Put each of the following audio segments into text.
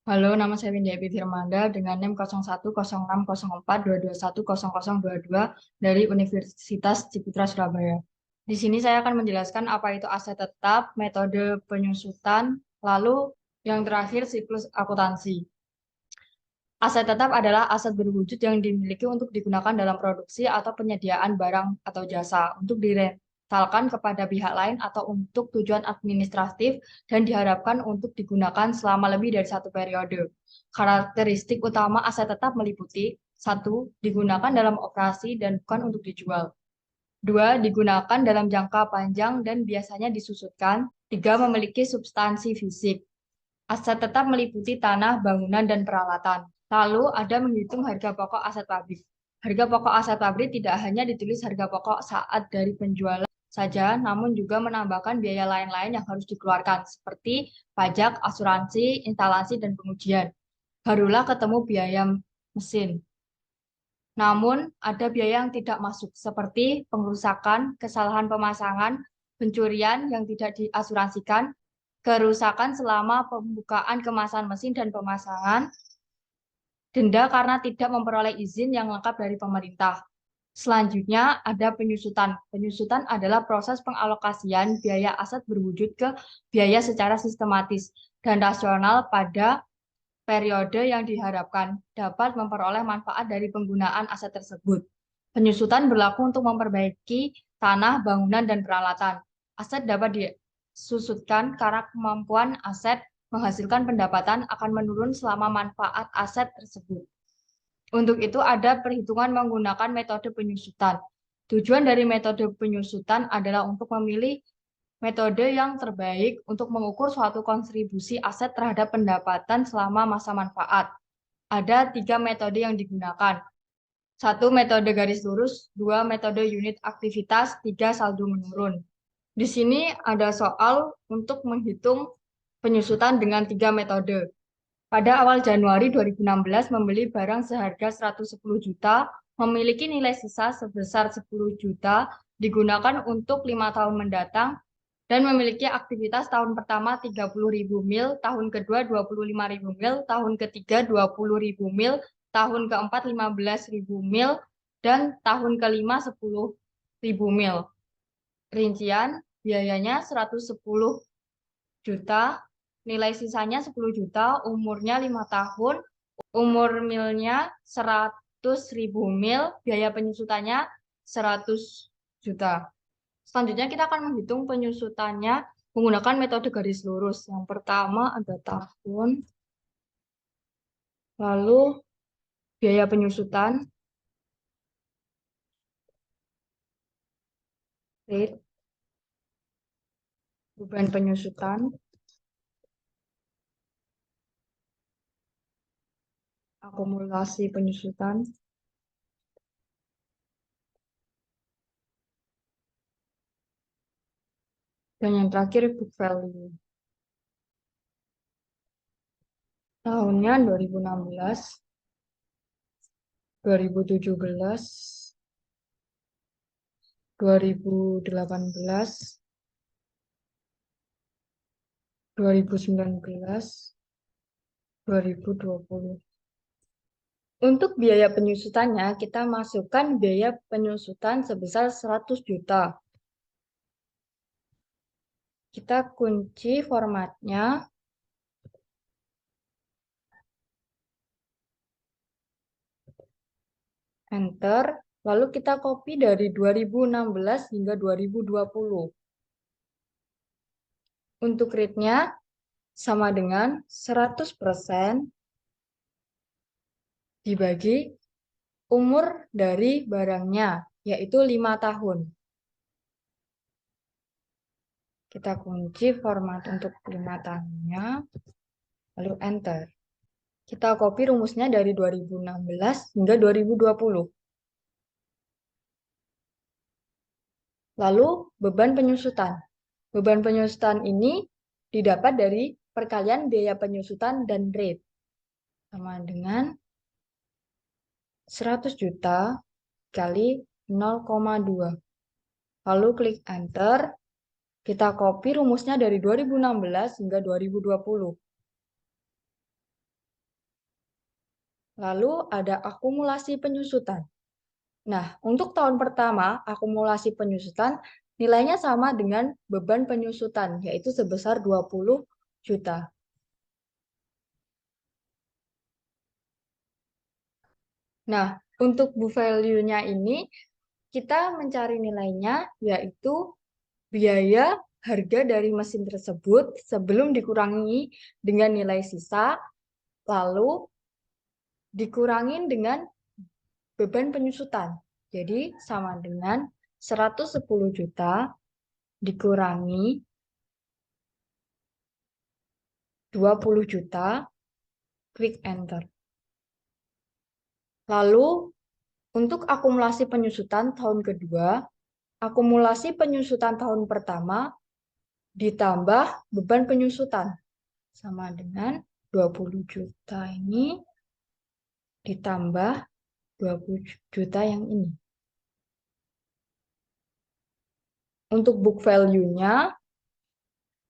Halo, nama saya Windy Epi Firmanda dengan NIM 016042210022 dari Universitas Ciputra Surabaya. Di sini saya akan menjelaskan apa itu aset tetap, metode penyusutan, lalu yang terakhir siklus akuntansi. Aset tetap adalah aset berwujud yang dimiliki untuk digunakan dalam produksi atau penyediaan barang atau jasa untuk direntalkan kepada pihak lain atau untuk tujuan administratif dan diharapkan untuk digunakan selama lebih dari satu periode. Karakteristik utama aset tetap meliputi: satu, digunakan dalam operasi dan bukan untuk dijual. Dua, digunakan dalam jangka panjang dan biasanya disusutkan. Tiga, memiliki substansi fisik. Aset tetap meliputi tanah, bangunan, dan peralatan. Lalu ada menghitung harga pokok aset pabrik. Harga pokok aset pabrik tidak hanya ditulis harga pokok saat dari penjualan saja, namun juga menambahkan biaya lain-lain yang harus dikeluarkan, seperti pajak, asuransi, instalasi, dan pengujian. Barulah ketemu biaya mesin. Namun, ada biaya yang tidak masuk, seperti pengerusakan, kesalahan pemasangan, pencurian yang tidak diasuransikan, kerusakan selama pembukaan kemasan mesin dan pemasangan, denda karena tidak memperoleh izin yang lengkap dari pemerintah. Selanjutnya ada penyusutan. Penyusutan adalah proses pengalokasian biaya aset berwujud ke biaya secara sistematis dan rasional pada periode yang diharapkan dapat memperoleh manfaat dari penggunaan aset tersebut. Penyusutan berlaku untuk memperbaiki tanah, bangunan, dan peralatan. Aset dapat disusutkan karena kemampuan aset menghasilkan pendapatan akan menurun selama manfaat aset tersebut. Untuk itu ada perhitungan menggunakan metode penyusutan. Tujuan dari metode penyusutan adalah untuk memilih metode yang terbaik untuk mengukur suatu kontribusi aset terhadap pendapatan selama masa manfaat. Ada tiga metode yang digunakan. Satu, metode garis lurus. Dua, metode unit aktivitas. Tiga, saldo menurun. Di sini ada soal untuk menghitung penyusutan dengan tiga metode. Pada awal Januari 2016 membeli barang seharga 110 juta, memiliki nilai sisa sebesar 10 juta, digunakan untuk 5 tahun mendatang, dan memiliki aktivitas tahun pertama 30.000 mil, tahun kedua 25.000 mil, tahun ketiga 20.000 mil, tahun keempat 15.000 mil, dan tahun kelima 10.000 mil. Rincian biayanya 110 juta, nilai sisanya 10 juta, umurnya 5 tahun, umur milnya 100.000 mil, biaya penyusutannya 100 juta. Selanjutnya kita akan menghitung penyusutannya menggunakan metode garis lurus. Yang pertama ada tahun, lalu biaya penyusutan, rate, beban penyusutan, akumulasi penyusutan, dan yang terakhir book value. Tahunnya 2016, 2017, 2018, 2019, 2020. Untuk biaya penyusutannya, kita masukkan biaya penyusutan sebesar 100 juta. Kita kunci formatnya. Enter. Lalu kita copy dari 2016 hingga 2020. Untuk rate-nya sama dengan 100% dibagi umur dari barangnya, yaitu 5 tahun. Kita kunci format untuk 5 tahunnya, lalu enter. Kita copy rumusnya dari 2016 hingga 2020. Lalu beban penyusutan. Beban penyusutan ini didapat dari perkalian biaya penyusutan dan rate. Sama dengan 100 juta kali 0,2. Lalu klik enter. Kita copy rumusnya dari 2016 hingga 2020. Lalu ada akumulasi penyusutan. Nah, untuk tahun pertama, akumulasi penyusutan nilainya sama dengan beban penyusutan, yaitu sebesar 20 juta. Nah, untuk book value-nya ini, kita mencari nilainya, yaitu biaya harga dari mesin tersebut sebelum dikurangi dengan nilai sisa, lalu dikurangin dengan beban penyusutan. Jadi sama dengan 110 juta dikurangi 20 juta, klik enter. Lalu untuk akumulasi penyusutan tahun kedua, akumulasi penyusutan tahun pertama ditambah beban penyusutan sama dengan 20 juta ini ditambah 20 juta yang ini. Untuk book value-nya,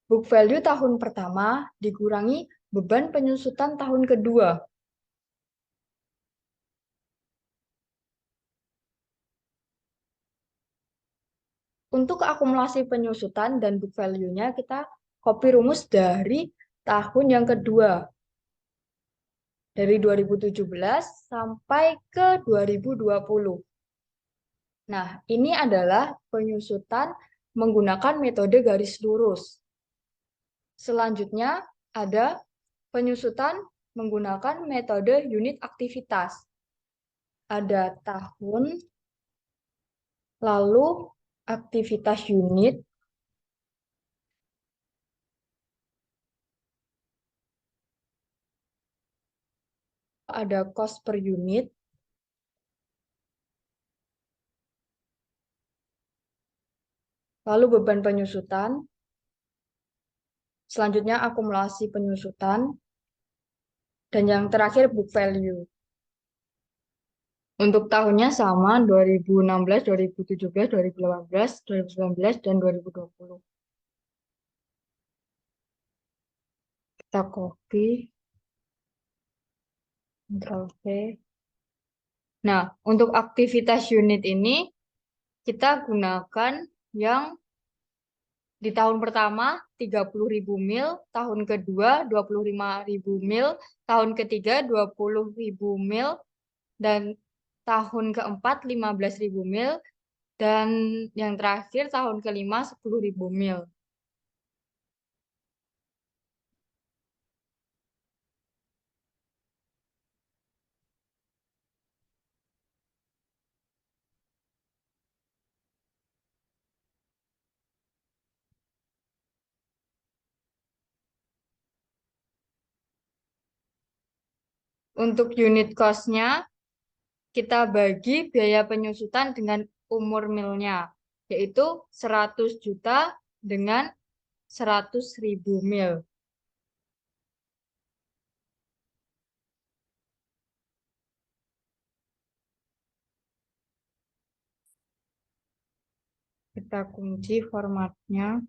book value tahun pertama dikurangi beban penyusutan tahun kedua. Untuk akumulasi penyusutan dan book value-nya kita copy rumus dari tahun yang kedua. Dari 2017 sampai ke 2020. Nah, ini adalah penyusutan menggunakan metode garis lurus. Selanjutnya ada penyusutan menggunakan metode unit aktivitas. Ada tahun, lalu aktivitas unit, ada cost per unit, lalu beban penyusutan, selanjutnya akumulasi penyusutan, dan yang terakhir book value. Untuk tahunnya sama 2016, 2017, 2018, 2019, dan 2020. Kita copy, Ctrl V. Nah, untuk aktivitas unit ini kita gunakan yang di tahun pertama 30.000 mil, tahun kedua 25.000 mil, tahun ketiga 20.000 mil, dan tahun keempat 15.000 mil, dan yang terakhir tahun kelima 10.000 mil. Untuk unit cost-nya, kita bagi biaya penyusutan dengan umur milnya, yaitu 100 juta dengan 100.000 mil. Kita kunci formatnya,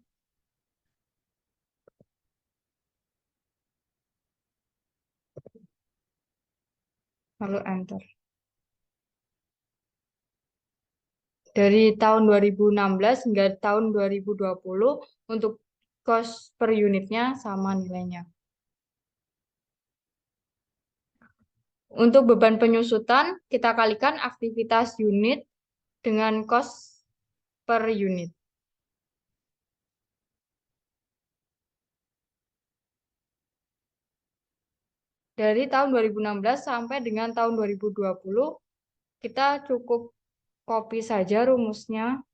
lalu enter. Dari tahun 2016 hingga tahun 2020 untuk cost per unitnya sama nilainya. Untuk beban penyusutan, kita kalikan aktivitas unit dengan cost per unit. Dari tahun 2016 sampai dengan tahun 2020, kita cukup copy saja rumusnya.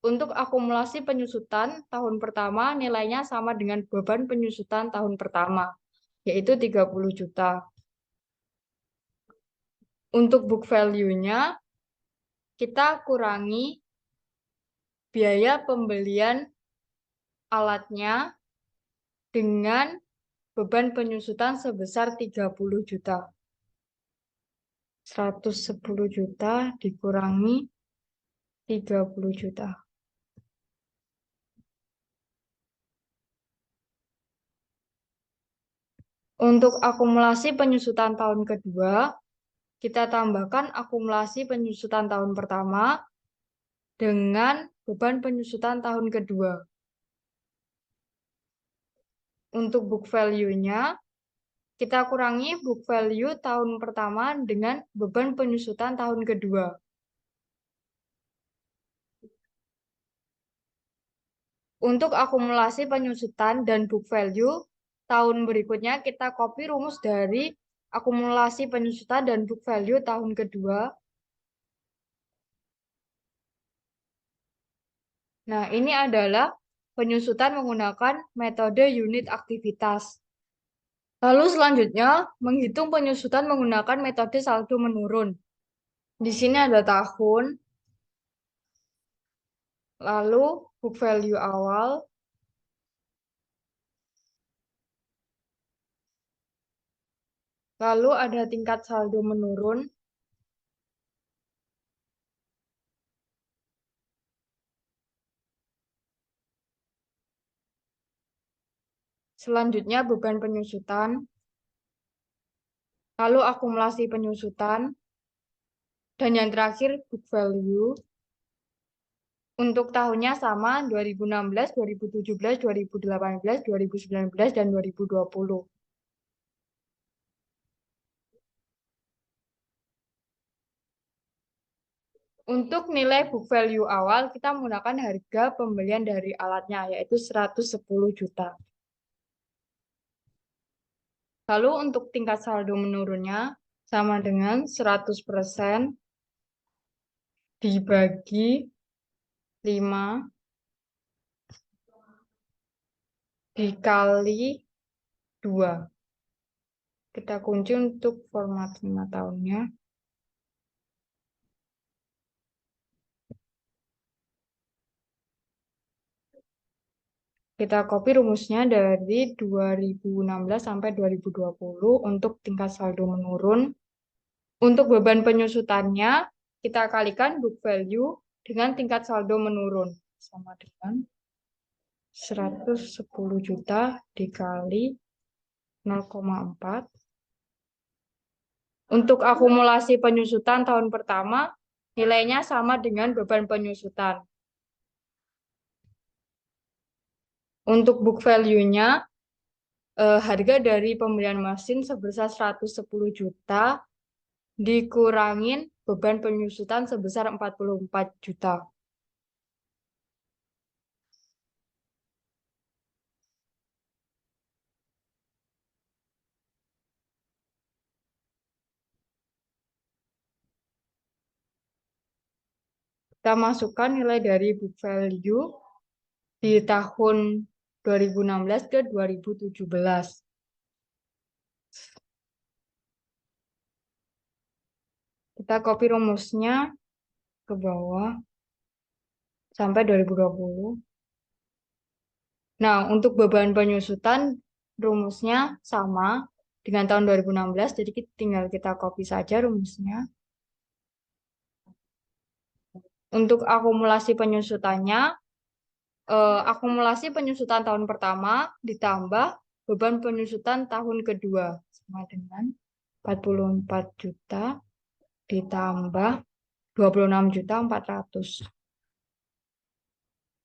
Untuk akumulasi penyusutan tahun pertama nilainya sama dengan beban penyusutan tahun pertama, yaitu 30 juta. Untuk book value-nya, kita kurangi biaya pembelian alatnya dengan beban penyusutan sebesar 30 juta. 110 juta dikurangi 30 juta. Untuk akumulasi penyusutan tahun kedua, kita tambahkan akumulasi penyusutan tahun pertama dengan beban penyusutan tahun kedua. Untuk book value-nya, kita kurangi book value tahun pertama dengan beban penyusutan tahun kedua. Untuk akumulasi penyusutan dan book value tahun berikutnya, kita copy rumus dari akumulasi penyusutan dan book value tahun kedua. Nah, ini adalah penyusutan menggunakan metode unit aktivitas. Lalu selanjutnya, menghitung penyusutan menggunakan metode saldo menurun. Di sini ada tahun, lalu book value awal, lalu ada tingkat saldo menurun, selanjutnya beban penyusutan, lalu akumulasi penyusutan, dan yang terakhir book value. Untuk tahunnya sama 2016, 2017, 2018, 2019, dan 2020. Untuk nilai book value awal, kita menggunakan harga pembelian dari alatnya, yaitu 110 juta. Lalu untuk tingkat saldo menurunnya, sama dengan 100% dibagi 5 dikali 2. Kita kunci untuk format 5 tahunnya. Kita copy rumusnya dari 2016 sampai 2020 untuk tingkat saldo menurun. Untuk beban penyusutannya, kita kalikan book value dengan tingkat saldo menurun. Sama dengan 110 juta dikali 0,4. Untuk akumulasi penyusutan tahun pertama, nilainya sama dengan beban penyusutan. Untuk book value-nya, harga dari pembelian mesin sebesar 110 juta dikurangin beban penyusutan sebesar 44 juta. Kita masukkan nilai dari book value di tahun 2016 ke 2017. Kita copy rumusnya ke bawah sampai 2020. Nah, untuk beban penyusutan rumusnya sama dengan tahun 2016, jadi tinggal kita copy saja rumusnya. Untuk akumulasi penyusutannya, akumulasi penyusutan tahun pertama ditambah beban penyusutan tahun kedua sama dengan 44 juta ditambah 26.400.000.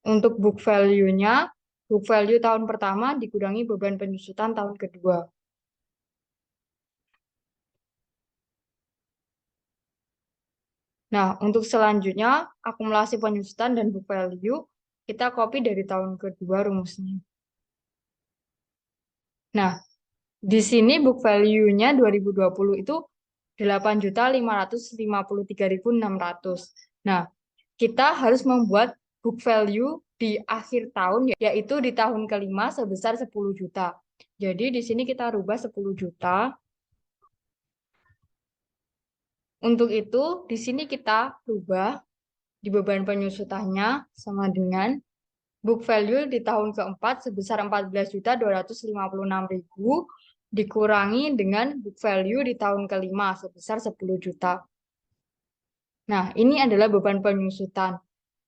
Untuk book value-nya, book value tahun pertama dikurangi beban penyusutan tahun kedua. Nah, untuk selanjutnya, akumulasi penyusutan dan book value, kita copy dari tahun kedua rumusnya. Nah, di sini book value-nya 2020 itu 8.553.600. Nah, kita harus membuat book value di akhir tahun, yaitu di tahun kelima sebesar 10 juta. Jadi di sini kita rubah 10 juta. Untuk itu, di sini kita rubah di beban penyusutannya sama dengan book value di tahun keempat sebesar 14.256.000 dikurangi dengan book value di tahun kelima sebesar 10 juta. Nah, ini adalah beban penyusutan.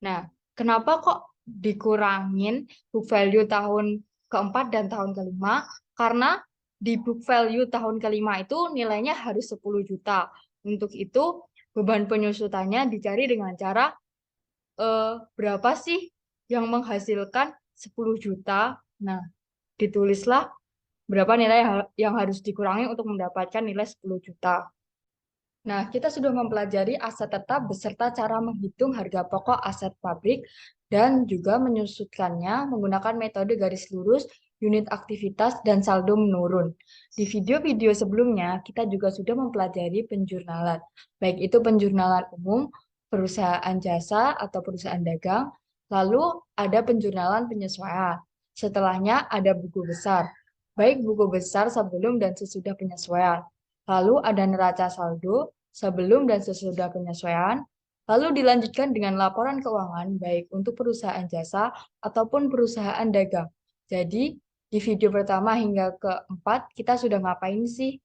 Nah, kenapa kok dikurangin book value tahun keempat dan tahun kelima? Karena di book value tahun kelima itu nilainya harus 10 juta. Untuk itu, beban penyusutannya dicari dengan cara berapa sih yang menghasilkan 10 juta. Nah, ditulislah berapa nilai yang harus dikurangi untuk mendapatkan nilai 10 juta. Nah, kita sudah mempelajari aset tetap beserta cara menghitung harga pokok aset pabrik dan juga menyusutkannya menggunakan metode garis lurus, unit aktivitas, dan saldo menurun. Di video-video sebelumnya, kita juga sudah mempelajari penjurnalan, baik itu penjurnalan umum, perusahaan jasa, atau perusahaan dagang, lalu ada penjurnalan penyesuaian. Setelahnya ada buku besar, baik buku besar sebelum dan sesudah penyesuaian. Lalu ada neraca saldo sebelum dan sesudah penyesuaian. Lalu dilanjutkan dengan laporan keuangan baik untuk perusahaan jasa ataupun perusahaan dagang. Jadi di video pertama hingga keempat kita sudah ngapain sih?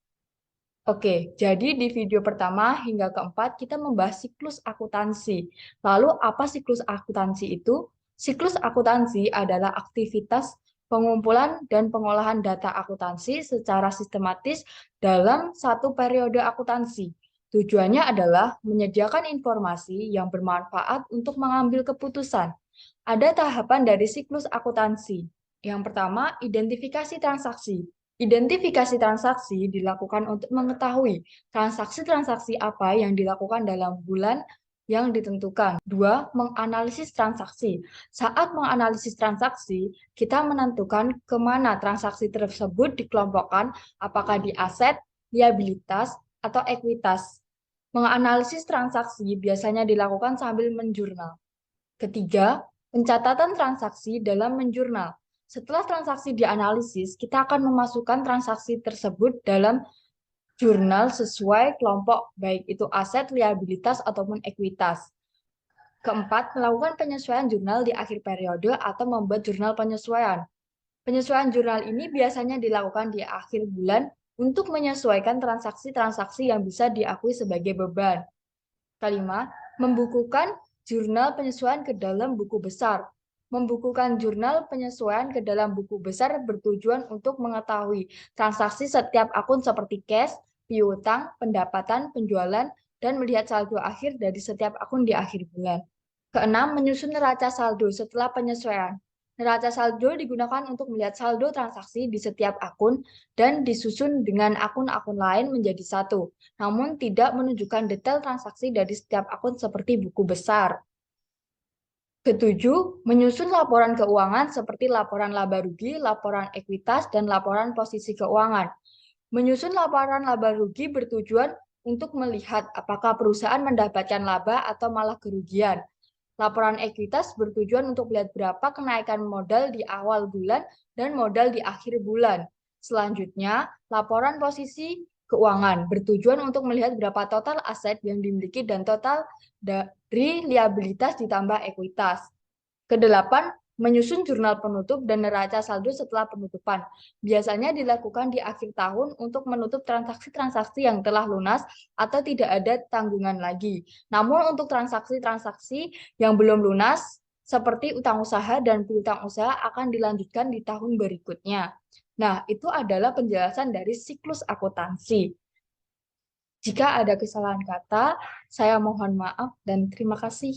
Oke, jadi di video pertama hingga keempat kita membahas siklus akuntansi. Lalu apa siklus akuntansi itu? Siklus akuntansi adalah aktivitas pengumpulan dan pengolahan data akuntansi secara sistematis dalam satu periode akuntansi. Tujuannya adalah menyediakan informasi yang bermanfaat untuk mengambil keputusan. Ada tahapan dari siklus akuntansi. Yang pertama, identifikasi transaksi. Identifikasi transaksi dilakukan untuk mengetahui transaksi-transaksi apa yang dilakukan dalam bulan yang ditentukan. Dua, menganalisis transaksi. Saat menganalisis transaksi, kita menentukan kemana transaksi tersebut dikelompokkan, apakah di aset, liabilitas, atau ekuitas. Menganalisis transaksi biasanya dilakukan sambil menjurnal. Ketiga, pencatatan transaksi dalam menjurnal. Setelah transaksi dianalisis, kita akan memasukkan transaksi tersebut dalam jurnal sesuai kelompok, baik itu aset, liabilitas, ataupun ekuitas. Keempat, melakukan penyesuaian jurnal di akhir periode atau membuat jurnal penyesuaian. Penyesuaian jurnal ini biasanya dilakukan di akhir bulan untuk menyesuaikan transaksi-transaksi yang bisa diakui sebagai beban. Kelima, membukukan jurnal penyesuaian ke dalam buku besar. Membukukan jurnal penyesuaian ke dalam buku besar bertujuan untuk mengetahui transaksi setiap akun seperti cash, piutang, pendapatan, penjualan, dan melihat saldo akhir dari setiap akun di akhir bulan. Keenam, menyusun neraca saldo setelah penyesuaian. Neraca saldo digunakan untuk melihat saldo transaksi di setiap akun dan disusun dengan akun-akun lain menjadi satu, namun tidak menunjukkan detail transaksi dari setiap akun seperti buku besar. Ketujuh, menyusun laporan keuangan seperti laporan laba rugi, laporan ekuitas, dan laporan posisi keuangan. Menyusun laporan laba rugi bertujuan untuk melihat apakah perusahaan mendapatkan laba atau malah kerugian. Laporan ekuitas bertujuan untuk melihat berapa kenaikan modal di awal bulan dan modal di akhir bulan. Selanjutnya, laporan posisi keuangan bertujuan untuk melihat berapa total aset yang dimiliki dan total dari liabilitas ditambah ekuitas. Kedelapan, menyusun jurnal penutup dan neraca saldo setelah penutupan. Biasanya dilakukan di akhir tahun untuk menutup transaksi-transaksi yang telah lunas atau tidak ada tanggungan lagi. Namun untuk transaksi-transaksi yang belum lunas, seperti utang usaha dan piutang usaha akan dilanjutkan di tahun berikutnya. Nah, itu adalah penjelasan dari siklus akuntansi. Jika ada kesalahan kata, saya mohon maaf dan terima kasih.